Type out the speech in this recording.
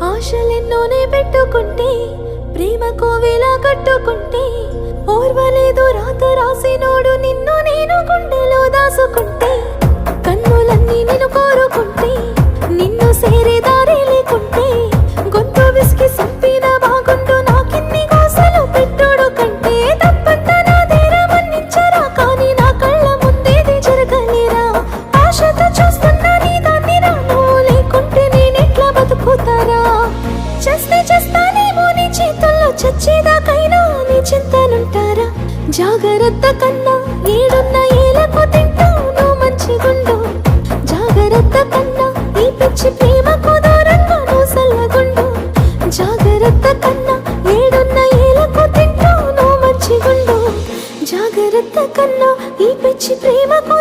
ఆశలెన్నోనే పెట్టుకుంటే ప్రేమ కోవిలా కట్టుకుంటే ఓర్వలేదు రాత రాసినోడు నిన్ను నేను గుండెలో దాసుకుంటే కన్నులన్నీ నిన్ను కోరుకుంటే నిన్ను సేరే దారి లేకుంటే గొంతు విసికి సంపిన బాగుండు నాకిన్ని కోసలు పెట్టుడు కంటే తప్పంతా నాదేరా మన్నించరా కానీ నా కళ్ళ ముందేది జరగలేరా ఆశతో చూస్తున్నా నీ దాన్ని రా నువ్వు లేకుంటే నేనెట్లా బతుకుతారా చేస్తానేమో నీ చేతుల్లో చచ్చేదాకైనా నీ చింతనుంటారా జాగ్రత్త కన్నా ఏడున్న ఏలకు తింటావు నువ్వు మంచిగుండు జాగ్రత్త కన్నా ఈ పిచ్చి ప్రేమకు దూరంగా నువ్వు సల్లగుండు జాగ్రత్త కన్నా ఏడున్న ఏలకు తింటావు నువ్వు మంచిగుండు జాగ్రత్త కన్నా ఈ పిచ్చి ప్రేమకు